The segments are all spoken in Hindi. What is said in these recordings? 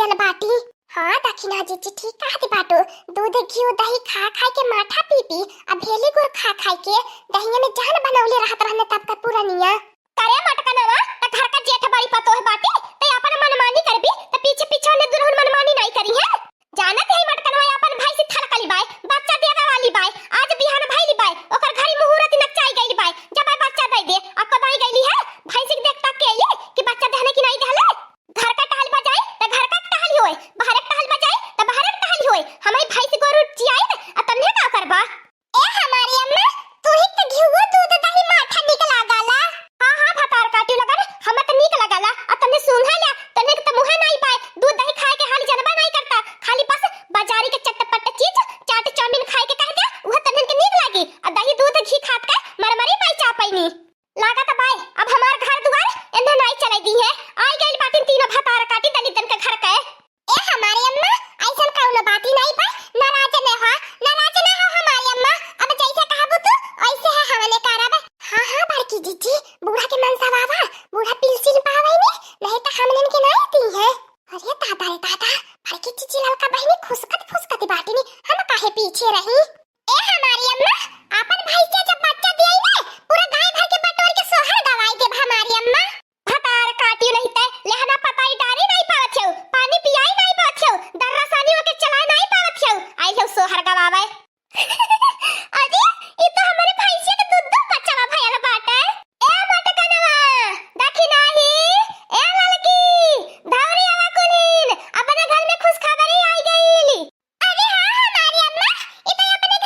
गया बाटी। हाँ दक्षिणा जी ठीक कहते बाटो। दूध घी दही खा खा के माठा पी पी अब भेली गुड़ खा खा के दहिया में जान बनौले रहत रहने तब का पूरा निया करे मटकनवा त घर का जेठ बड़ी पतो है बाटी ते अपन मनमानी करबी त पीछे पीछे ने दुल्हन मनमानी नहीं करी है। जानत है मटकनवा अपन भाई से थलकली बाय बच्चा देवे वाली बाय आज बिहान भाईली बाय ओकर घरी मुहूर्त नचाई गईली बाय जब बच्चा दे दे आ कदाई गईली है भाई से देख तक के ये कि बच्चा देहने की नहीं देहले घर का टहल बजाए त घर का टहल होए बाहर का टहल बजाए त बाहर का टहल होए हमें भाई से गोरु चियाई आ तन्ने का करबा ए हमारी अम्मा तू ही त घिउ दूध दही माठा निकला गाला। हां हां भतार काटी लगा हमें त निक लगाला आ तन्ने सुंघा लिया तन्ने त मुंह नहीं पाए दूध दही खाए के हाल जनबा नहीं करता खाली बस बाजारी के चटपट चीज चाट चाउमीन खाए के कह दिया वह तन्ने के नीक लागी आ दही दूध घी खात के मरमरी पाई चा पैनी लागत बाय अब हमार घर दुआर एंधे नहीं चले दी है आई गइल बाटिन तीनों भतार काटी दलितन के घर के। ए हमारी अम्मा ऐसन कौनो बाती नहीं पाई नाराज न हो हमारी अम्मा अब जैसे कहबो तू ऐसे है हमने करब। हां हां बड़की जीजी बूढ़ा के मन सवावा बूढ़ा पिलसिल पावे नहीं तो हमने के नहीं दी है। अरे दादा रे दादा बड़की जीजी ललका बहनी फुसकत बाटी हम काहे पीछे रही। ए हमारी अम्मा अपन भाई से जब बच्चा दिया ना पूरा गाय भर के बटोर के सोहर दवाई देब हमारी अम्मा। भतार काटी नहीं ते लेहना पताई डारी नहीं पावत छौ पानी पियाई नहीं पावत छौ दर्रा सानी के चला नहीं पावत छौ आई छौ सोहर गवावे। अरे ई तो हमारे भाई से के दूध बच्चा भयल बाटे। ए मटकनवा देखी नाही ए ललकी धौरी आवा कुलीन अपने घर में खुशखबरी आई गईली। अरे हां हमारी अम्मा ई तो अपने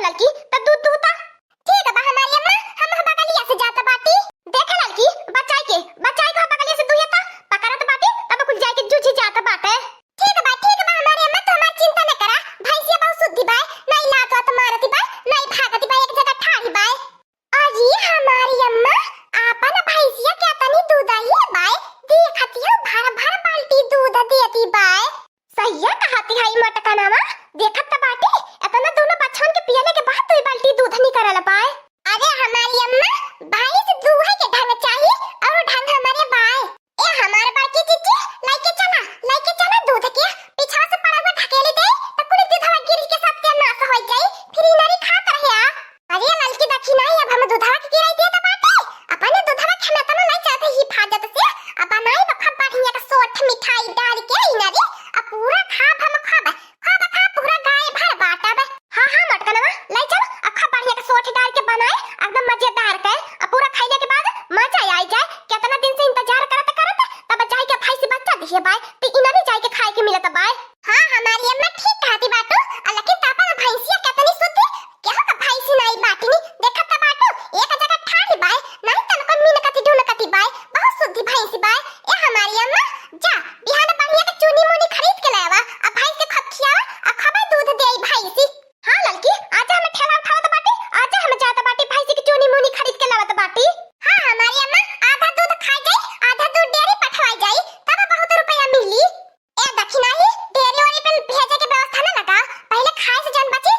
लड़की त दूध दूता। ठीक बा हमारी अम्मा, हम बगलिया से जाता बाटी। देखे लड़की बचाई के बगलिया से दुहिता पकड़त बाटी तब कुल जाके जूझी जाता बाटे। ठीक बा हमारी अम्मा, तो हमार चिंता न करा। भैंसिया बहुत शुद्धि बा, नहीं लात वात मारती बा, नहीं भागती बा, एक जगह ठाड़ी बा। अरे हमारी अम्मा आपन भैंसिया के तनी दूध आई बा, देखती हो भर बाल्टी दूध देती बा। सही कहती है मटका नामा, देखत त बाटी एतना दोनों बच्चन के पियले के बाद 2 बाल्टी दूध निकलल पाए। अरे हमारी अम्मा भैंस दूहे के ढंग चाहिए और ढंग हमारे बाय। ए हमारे बाकी चिच्ची लेके चला दूध के पीछा से पड़ा हुआ ढकेले दे त पूरी दूधवा गिर के सत्यानाश हो जाई, फिर इनरी खात रहे। अरे ललकी देखी नहीं, अब हम दूधवा के गिराई दे त बाटी अपने दूधवा खाना त नहीं चाहते हिफाजत से। अब नहीं बखा बढ़िया का सोठ मिठाई डाल के इनरी अब पूरा खा पूरा गाय भर बाटा बे। हां मटकनवा ले चल, अखा बढ़िया का सोठ डाल के बनाए एकदम मजेदार के अब पूरा खाइले के बाद मजा आई जाए। कितना दिन से इंतजार करत तब जाई के भैंसी बच्चा दिए बाय तो इनरी जाई के खाए के मिलत बाय। हां हमारी अम्मा ठीक कहती बाटू, लेकिन तापा भैंसिया कितनी शुद्ध क्या का भैंसी नहीं बाटनी देखत त बाटू एक जगह ठाड़ी बाय, नहीं तन को मीन कति ढूंढ कति बाय, बहुत शुद्ध भैंसी बाय। ए हमारी अम्मा जा बिहान बढ़िया के चूनी मुनी खरीद के लावा, अब भैंस के खिया अब खबा दूध देई भैंसी। हां लड़की आजा हम ठेला उठावत बाटी, आजा हम जाता बाटी भैंसी की चूनी मुनी खरीद के लावत बाटी। हां हमारी अम्मा आधा दूध खा जाई, आधा दूध डेयरी पठवाई जाई, तब बहुत रुपया मिली। ए दक्षिणा ही डेयरी वाली पे भेजे के व्यवस्था ना लगा, पहले खाए से जान बची